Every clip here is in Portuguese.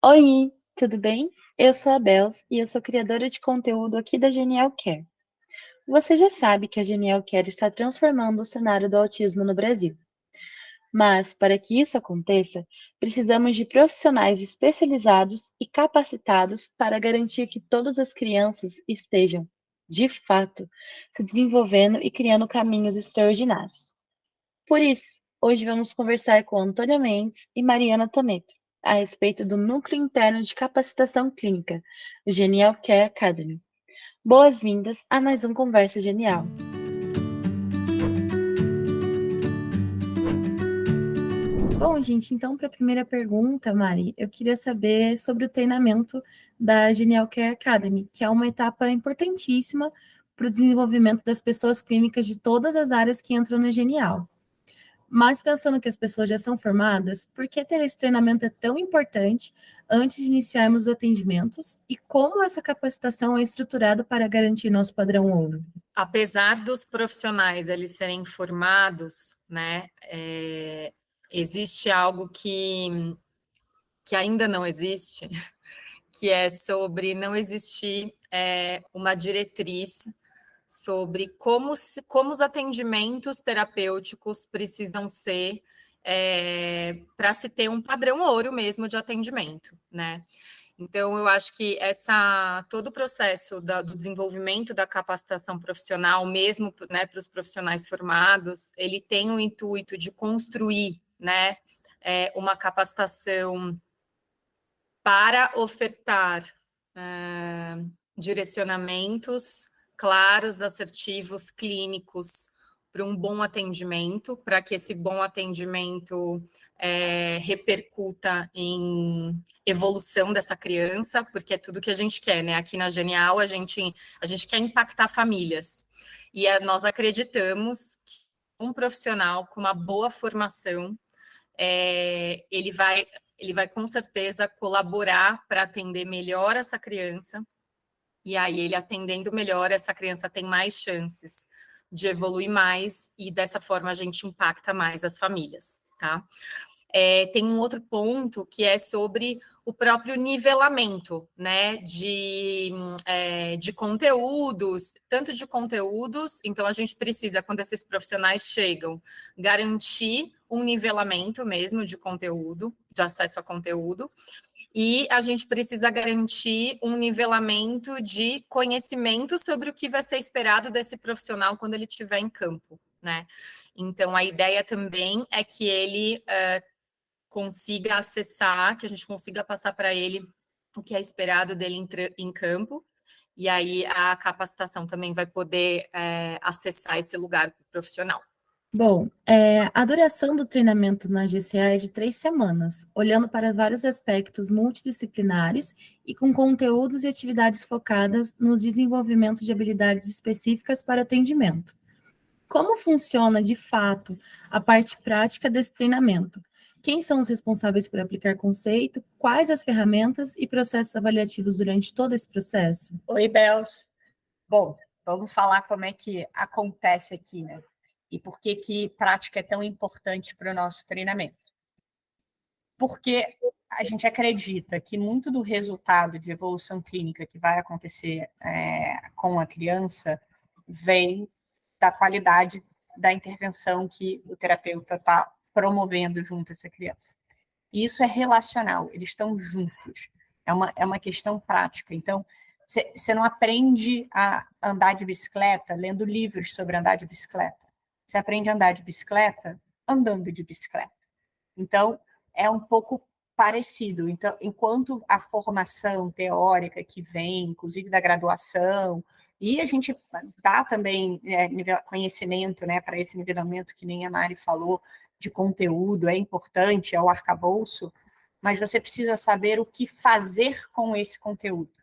Oi, tudo bem? Eu sou a Bels e eu sou criadora de conteúdo aqui da Genial Care. Você já sabe que a Genial Care está transformando o cenário do autismo no Brasil. Mas, para que isso aconteça, precisamos de profissionais especializados e capacitados para garantir que todas as crianças estejam, de fato, se desenvolvendo e criando caminhos extraordinários. Por isso, hoje vamos conversar com Antônia Mendes e Mariana Toneto a respeito do Núcleo Interno de Capacitação Clínica, o Genial Care Academy. Boas-vindas a mais um Conversa Genial. Bom, gente, então para a primeira pergunta, Mari, eu queria saber sobre o treinamento da Genial Care Academy, que é uma etapa importantíssima para o desenvolvimento das pessoas clínicas de todas as áreas que entram na Genial. Mas pensando que as pessoas já são formadas, por que ter esse treinamento é tão importante antes de iniciarmos os atendimentos e como essa capacitação é estruturada para garantir nosso padrão ouro? Apesar dos profissionais eles serem formados, né, existe algo que ainda não existe, que é sobre não existir uma diretriz sobre como os atendimentos terapêuticos precisam ser para se ter um padrão ouro mesmo de atendimento, né? Então, eu acho que todo o processo do desenvolvimento da capacitação profissional, mesmo, né, para os profissionais formados, ele tem o intuito de construir, né, uma capacitação para ofertar direcionamentos claros, assertivos, clínicos para um bom atendimento, para que esse bom atendimento repercuta em evolução dessa criança, porque é tudo que a gente quer, né? Aqui na Genial, a gente quer impactar famílias. E nós acreditamos que um profissional com uma boa formação, ele vai com certeza colaborar para atender melhor essa criança, e aí ele atendendo melhor, essa criança tem mais chances de evoluir mais, e dessa forma a gente impacta mais as famílias, tá? Tem um outro ponto que é sobre o próprio nivelamento, né, de conteúdos, tanto de conteúdos, então a gente precisa, quando esses profissionais chegam, garantir um nivelamento mesmo de conteúdo, de acesso a conteúdo, e a gente precisa garantir um nivelamento de conhecimento sobre o que vai ser esperado desse profissional quando ele estiver em campo, né? Então, a ideia também é que ele consiga acessar, que a gente consiga passar para ele o que é esperado dele em campo, e aí a capacitação também vai poder acessar esse lugar profissional. Bom, a duração do treinamento na GCA é de 3 semanas, olhando para vários aspectos multidisciplinares e com conteúdos e atividades focadas no desenvolvimento de habilidades específicas para atendimento. Como funciona, de fato, a parte prática desse treinamento? Quem são os responsáveis por aplicar conceito? Quais as ferramentas e processos avaliativos durante todo esse processo? Oi, Bels. Bom, vamos falar como é que acontece aqui, né? E por que prática é tão importante para o nosso treinamento. Porque a gente acredita que muito do resultado de evolução clínica que vai acontecer com a criança vem da qualidade da intervenção que o terapeuta está promovendo junto a essa criança. E isso é relacional, eles estão juntos. É uma questão prática. Então, você não aprende a andar de bicicleta lendo livros sobre andar de bicicleta. Você aprende a andar de bicicleta andando de bicicleta. Então, é um pouco parecido. Então, enquanto a formação teórica que vem, inclusive da graduação, e a gente dá também conhecimento, né, para esse nivelamento que nem a Mari falou, de conteúdo, é importante, é o arcabouço, mas você precisa saber o que fazer com esse conteúdo.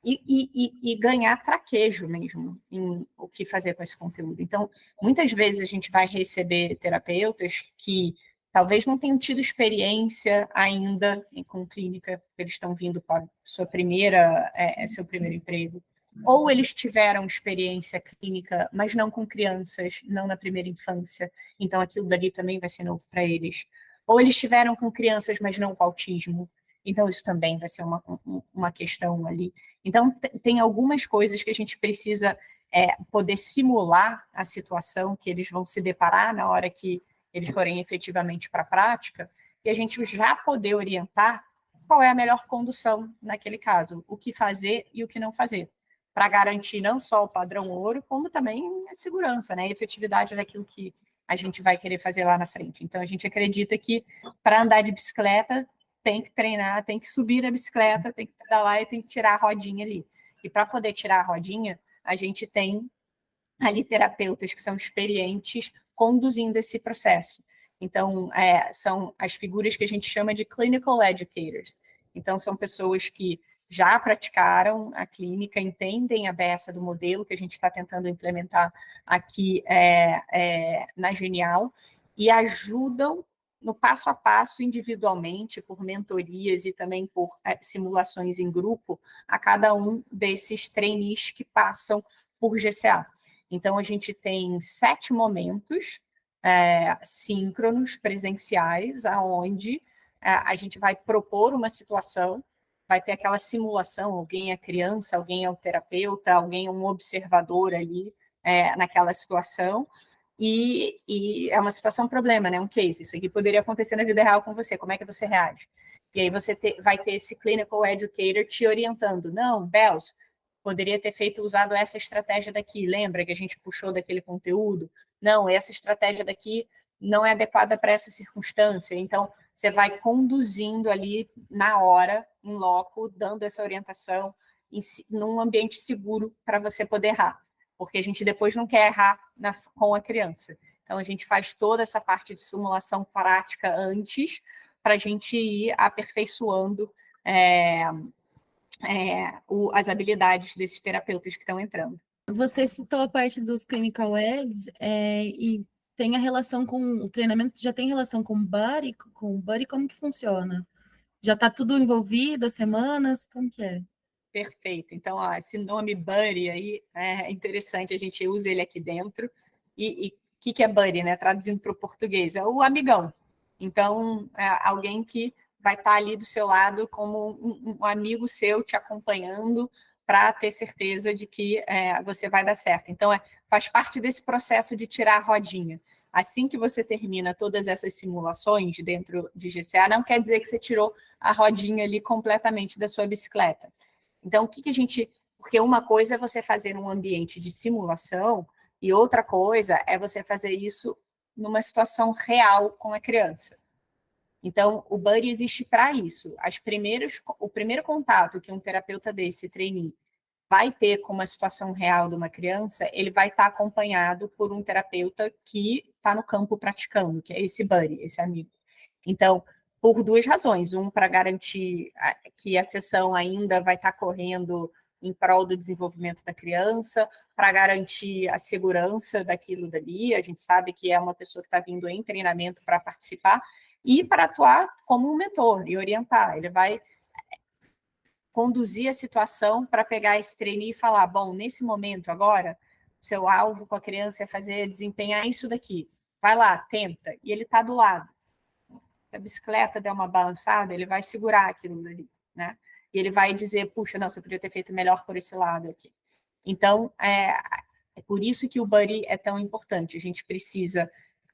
E ganhar traquejo mesmo em o que fazer com esse conteúdo. Então, muitas vezes a gente vai receber terapeutas que talvez não tenham tido experiência ainda com clínica, eles estão vindo para seu primeiro emprego, ou eles tiveram experiência clínica, mas não com crianças, não na primeira infância, então aquilo dali também vai ser novo para eles. Ou eles tiveram com crianças, mas não com autismo. Então, isso também vai ser uma questão ali. Então, tem algumas coisas que a gente precisa poder simular a situação que eles vão se deparar na hora que eles forem efetivamente para a prática, e a gente já poder orientar qual é a melhor condução naquele caso, o que fazer e o que não fazer, para garantir não só o padrão ouro, como também a segurança, né, a efetividade daquilo que a gente vai querer fazer lá na frente. Então, a gente acredita que para andar de bicicleta, tem que treinar, tem que subir a bicicleta, tem que pedalar e tem que tirar a rodinha ali. E para poder tirar a rodinha, a gente tem ali terapeutas que são experientes conduzindo esse processo. Então, são as figuras que a gente chama de clinical educators. Então, são pessoas que já praticaram a clínica, entendem a beça do modelo que a gente está tentando implementar aqui na Genial e ajudam no passo a passo, individualmente, por mentorias e também por simulações em grupo, a cada um desses trainees que passam por GCA. Então, a gente tem 7 momentos síncronos, presenciais, onde a gente vai propor uma situação, vai ter aquela simulação, alguém é criança, alguém é o terapeuta, alguém é um observador ali naquela situação, e é uma situação problema, né? Um case. Isso aqui poderia acontecer na vida real com você. Como é que você reage? E aí você vai ter esse clinical educator te orientando. Não, Bells, poderia ter usado essa estratégia daqui. Lembra que a gente puxou daquele conteúdo? Não, essa estratégia daqui não é adequada para essa circunstância. Então, você vai conduzindo ali na hora, em loco, dando essa orientação num ambiente seguro para você poder errar. Porque a gente depois não quer errar com a criança. Então, a gente faz toda essa parte de simulação prática antes, para a gente ir aperfeiçoando as habilidades desses terapeutas que estão entrando. Você citou a parte dos clinical eds e tem a relação com o treinamento, já tem relação com o buddy, como que funciona? Já está tudo envolvido, as semanas, como que é? Perfeito. Então, esse nome Buddy aí é interessante, a gente usa ele aqui dentro. E o que é Buddy, né? Traduzindo para o português, é o amigão. Então, é alguém que vai estar ali do seu lado como um amigo seu te acompanhando para ter certeza de que você vai dar certo. Então, faz parte desse processo de tirar a rodinha. Assim que você termina todas essas simulações dentro de GCA, não quer dizer que você tirou a rodinha ali completamente da sua bicicleta. Então, o que a gente... Porque uma coisa é você fazer um ambiente de simulação e outra coisa é você fazer isso numa situação real com a criança. Então, o Buddy existe para isso. O primeiro contato que um terapeuta desse trainee vai ter com uma situação real de uma criança, ele vai estar acompanhado por um terapeuta que está no campo praticando, que é esse Buddy, esse amigo. Então, por 2 razões. Para garantir que a sessão ainda vai estar correndo em prol do desenvolvimento da criança, para garantir a segurança daquilo dali. A gente sabe que é uma pessoa que está vindo em treinamento para participar, e para atuar como um mentor e orientar. Ele vai conduzir a situação para pegar esse trainee e falar, bom, nesse momento agora, seu alvo com a criança é desempenhar isso daqui. Vai lá, tenta. E ele está do lado. Se a bicicleta der uma balançada, ele vai segurar aquilo ali, né? E ele vai dizer, puxa, não, você podia ter feito melhor por esse lado aqui. Então, é por isso que o Buddy é tão importante.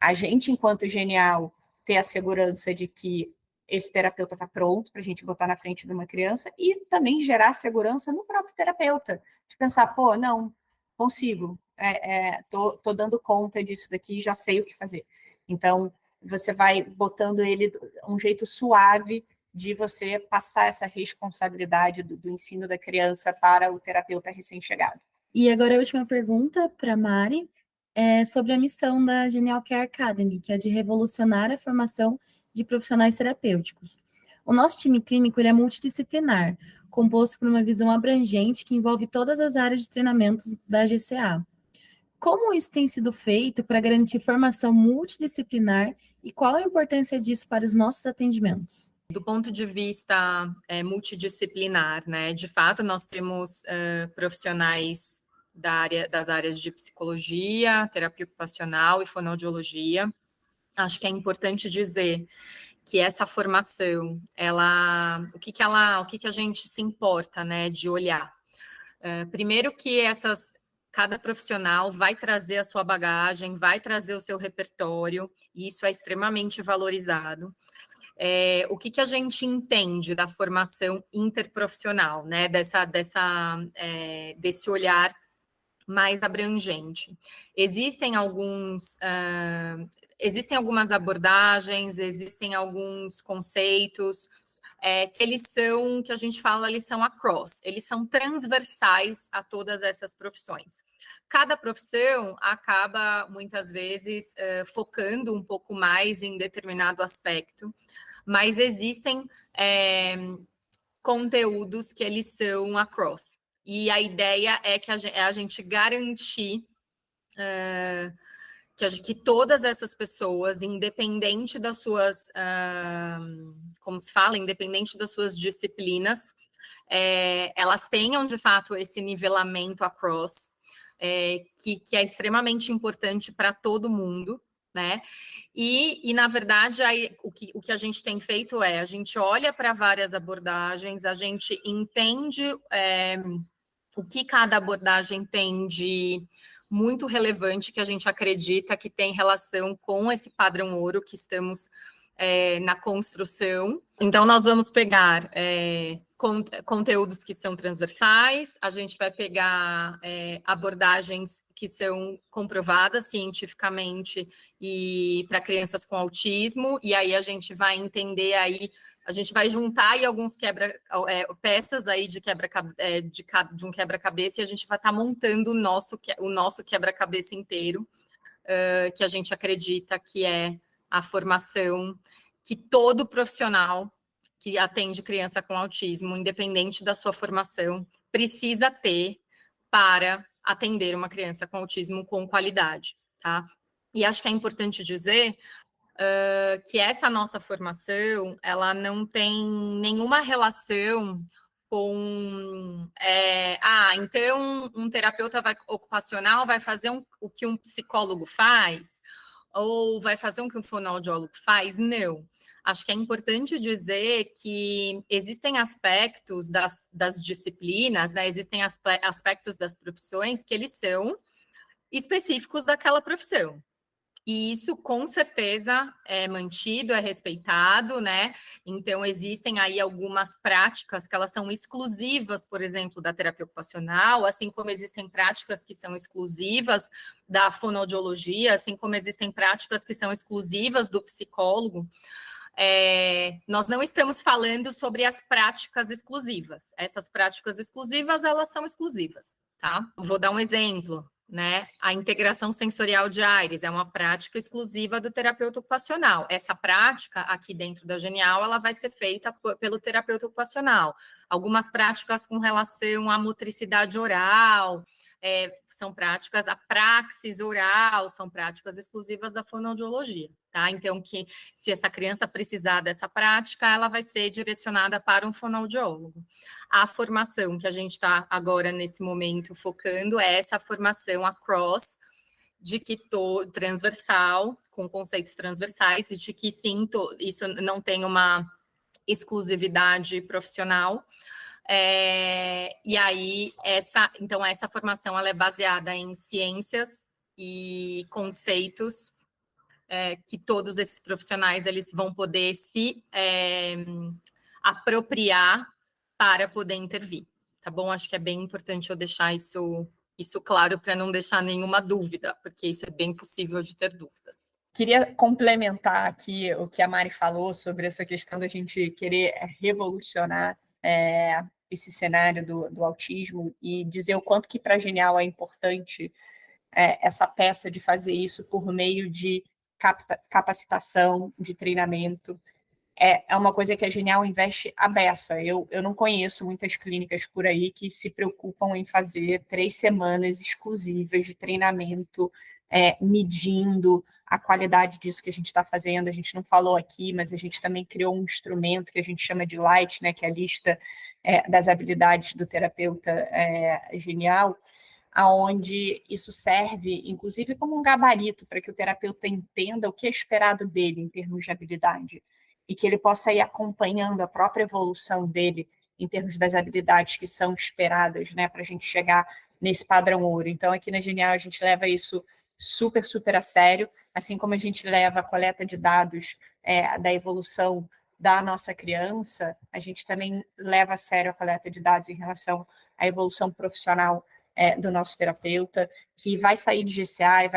A gente, enquanto Genial, ter a segurança de que esse terapeuta está pronto para a gente botar na frente de uma criança e também gerar segurança no próprio terapeuta. De pensar, pô, não, consigo, tô dando conta disso daqui, já sei o que fazer. Então, você vai botando ele um jeito suave de você passar essa responsabilidade do ensino da criança para o terapeuta recém-chegado. E agora a última pergunta para a Mari é sobre a missão da Genial Care Academy, que é de revolucionar a formação de profissionais terapêuticos. O nosso time clínico ele é multidisciplinar, composto por uma visão abrangente que envolve todas as áreas de treinamentos da GCA. Como isso tem sido feito para garantir formação multidisciplinar e qual a importância disso para os nossos atendimentos? Do ponto de vista multidisciplinar, né? De fato, nós temos profissionais das áreas de psicologia, terapia ocupacional e fonoaudiologia. Acho que é importante dizer que essa formação, o que a gente se importa, né, de olhar. Primeiro que cada profissional vai trazer a sua bagagem, vai trazer o seu repertório, e isso é extremamente valorizado. O que a gente entende da formação interprofissional, né, desse olhar mais abrangente. Existem algumas abordagens, existem alguns conceitos que que a gente fala, eles são across, eles são transversais a todas essas profissões. Cada profissão acaba, muitas vezes, focando um pouco mais em determinado aspecto, mas existem conteúdos que eles são across. E a ideia é que a gente garantir que todas essas pessoas, independente das suas, como se fala, independente das suas disciplinas, elas tenham, de fato, esse nivelamento across, que é extremamente importante para todo mundo, né? E na verdade, aí, o que a gente tem feito a gente olha para várias abordagens, a gente entende o que cada abordagem tem de muito relevante, que a gente acredita que tem relação com esse padrão ouro que estamos na construção. Então, nós vamos pegar conteúdos que são transversais, a gente vai pegar abordagens que são comprovadas cientificamente e para crianças com autismo, e aí a gente vai entender aí, a gente vai juntar aí alguns peças aí de um quebra-cabeça, e a gente vai estar montando o nosso quebra-cabeça inteiro, que a gente acredita que é a formação que todo profissional que atende criança com autismo, independente da sua formação, precisa ter para atender uma criança com autismo com qualidade, tá? E acho que é importante dizer que essa nossa formação, ela não tem nenhuma relação com... então um terapeuta ocupacional vai fazer o que um psicólogo faz, ou vai fazer o que um fonoaudiólogo faz? Não. Acho que é importante dizer que existem aspectos das disciplinas, né? Existem aspectos das profissões que eles são específicos daquela profissão. E isso, com certeza, é mantido, é respeitado, né? Então, existem aí algumas práticas que elas são exclusivas, por exemplo, da terapia ocupacional, assim como existem práticas que são exclusivas da fonoaudiologia, assim como existem práticas que são exclusivas do psicólogo. Nós não estamos falando sobre as práticas exclusivas. Essas práticas exclusivas, elas são exclusivas, tá? Vou dar um exemplo, né? A integração sensorial de Aires é uma prática exclusiva do terapeuta ocupacional. Essa prática, aqui dentro da Genial, ela vai ser feita pelo terapeuta ocupacional. Algumas práticas com relação à motricidade oral, são práticas, a praxis oral, são práticas exclusivas da fonoaudiologia, tá? Então, se essa criança precisar dessa prática, ela vai ser direcionada para um fonoaudiólogo. A formação que a gente está agora, nesse momento, focando é essa formação across, de que transversal, com conceitos transversais, e de que, sim, isso não tem uma exclusividade profissional. E aí, então, essa formação ela é baseada em ciências e conceitos que todos esses profissionais eles vão poder se apropriar para poder intervir, tá bom? Acho que é bem importante eu deixar isso claro para não deixar nenhuma dúvida, porque isso é bem possível de ter dúvidas. Queria complementar aqui o que a Mari falou sobre essa questão da gente querer revolucionar esse cenário do autismo e dizer o quanto que para a Genial é importante essa peça de fazer isso por meio de capacitação, de treinamento. É uma coisa que a Genial investe à beça. Eu não conheço muitas clínicas por aí que se preocupam em fazer 3 semanas exclusivas de treinamento, medindo a qualidade disso que a gente está fazendo. A gente não falou aqui, mas a gente também criou um instrumento que a gente chama de LIGHT, né, que é a lista das habilidades do terapeuta Genial, aonde isso serve, inclusive, como um gabarito para que o terapeuta entenda o que é esperado dele em termos de habilidade. e que ele possa ir acompanhando a própria evolução dele em termos das habilidades que são esperadas, né, para a gente chegar nesse padrão ouro. Então, aqui na Genial, a gente leva isso super, super a sério, assim como a gente leva a coleta de dados da evolução da nossa criança, a gente também leva a sério a coleta de dados em relação à evolução profissional do nosso terapeuta, que vai sair de GCA e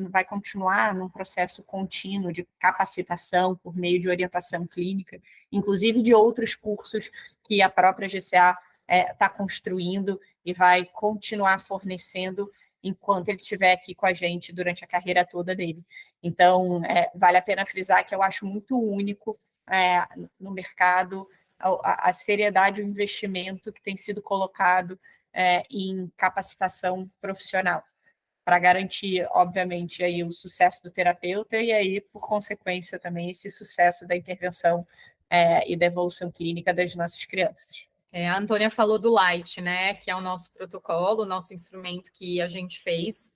vai continuar num processo contínuo de capacitação por meio de orientação clínica, inclusive de outros cursos que a própria GCA está construindo e vai continuar fornecendo enquanto ele estiver aqui com a gente durante a carreira toda dele. Então, vale a pena frisar que eu acho muito único no mercado a seriedade e o investimento que tem sido colocado em capacitação profissional, para garantir, obviamente, aí o sucesso do terapeuta e aí, por consequência, também esse sucesso da intervenção e da evolução clínica das nossas crianças. A Antônia falou do Light, né, que é o nosso protocolo, o nosso instrumento que a gente fez,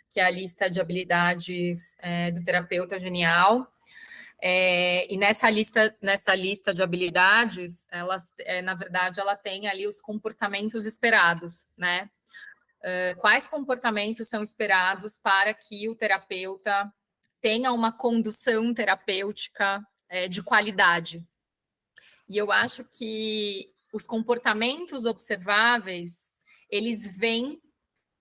que é a lista de habilidades do terapeuta genial. E nessa lista de habilidades, na verdade, ela tem ali os comportamentos esperados, né? Quais comportamentos são esperados para que o terapeuta tenha uma condução terapêutica de qualidade? E eu acho que os comportamentos observáveis, eles vêm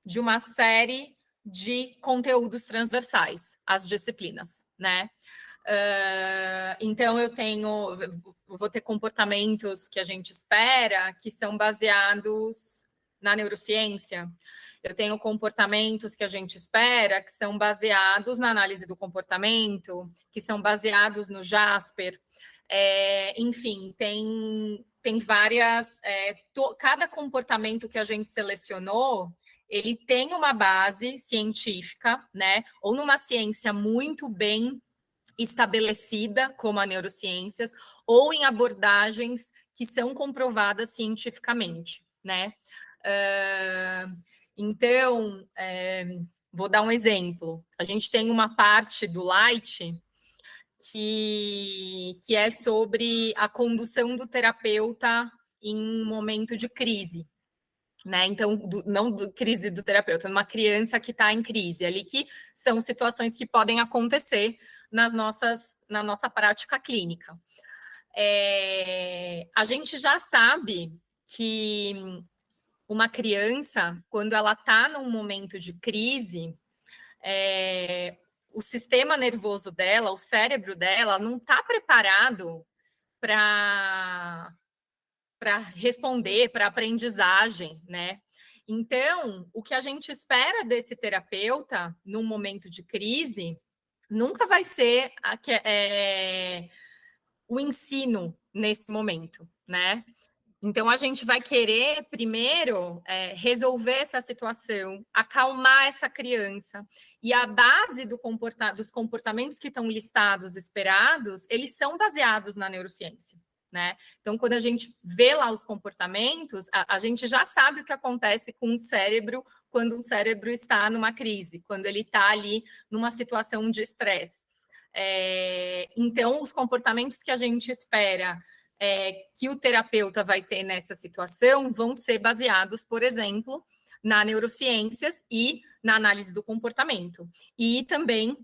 de uma série de conteúdos transversais às disciplinas, né? Então, vou ter comportamentos que a gente espera que são baseados na neurociência. Eu tenho comportamentos que a gente espera que são baseados na análise do comportamento, que são baseados no Jasper. Enfim, tem várias... cada comportamento que a gente selecionou, ele tem uma base científica, né? Ou numa ciência muito bem estabelecida, como a neurociências, ou em abordagens que são comprovadas cientificamente, né? Então, vou dar um exemplo. A gente tem uma parte do Light que é sobre a condução do terapeuta em um momento de crise, né? Então, não crise do terapeuta, uma criança que está em crise ali, que são situações que podem acontecer na nossa prática clínica. A gente já sabe que uma criança, quando ela está num momento de crise, o sistema nervoso dela, o cérebro dela, não está preparado para responder, para aprendizagem, né? Então, o que a gente espera desse terapeuta num momento de crise nunca vai ser o ensino nesse momento, né? Então, a gente vai querer, primeiro, resolver essa situação, acalmar essa criança. E a base dos comportamentos que estão listados, esperados, eles são baseados na neurociência, né? Então, quando a gente vê lá os comportamentos, a gente já sabe o que acontece com o cérebro quando o cérebro está numa crise, quando ele está ali numa situação de estresse. Então, os comportamentos que a gente espera que o terapeuta vai ter nessa situação vão ser baseados, por exemplo, na neurociências e na análise do comportamento, e também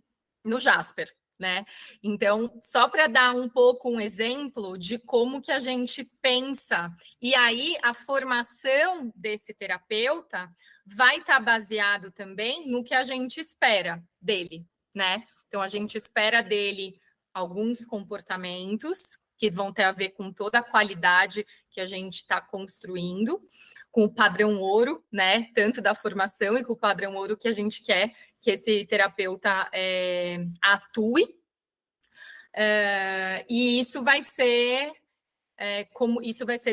no Jasper, né? Então, só para dar um exemplo de como que a gente pensa, e aí a formação desse terapeuta vai estar baseado também no que a gente espera dele, né? Então, a gente espera dele alguns comportamentos que vão ter a ver com toda a qualidade que a gente está construindo, com o padrão ouro, né? Tanto da formação e com o padrão ouro que a gente quer que esse terapeuta atue. E isso vai ser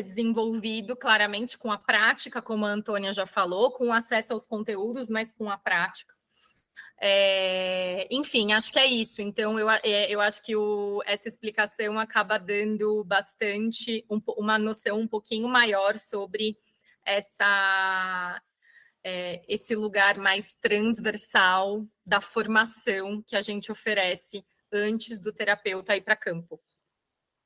desenvolvido claramente com a prática, como a Antônia já falou, com acesso aos conteúdos, mas com a prática. Enfim, acho que é isso. Então, eu acho que essa explicação acaba dando bastante uma noção um pouquinho maior sobre esse lugar mais transversal da formação que a gente oferece antes do terapeuta ir para campo.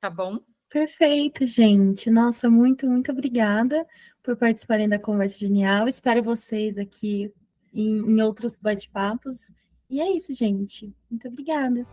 tá bom? Perfeito, gente. Nossa, muito, muito obrigada por participarem da Conversa Genial. Espero vocês aqui em outros bate-papos. E é isso, gente. Muito obrigada.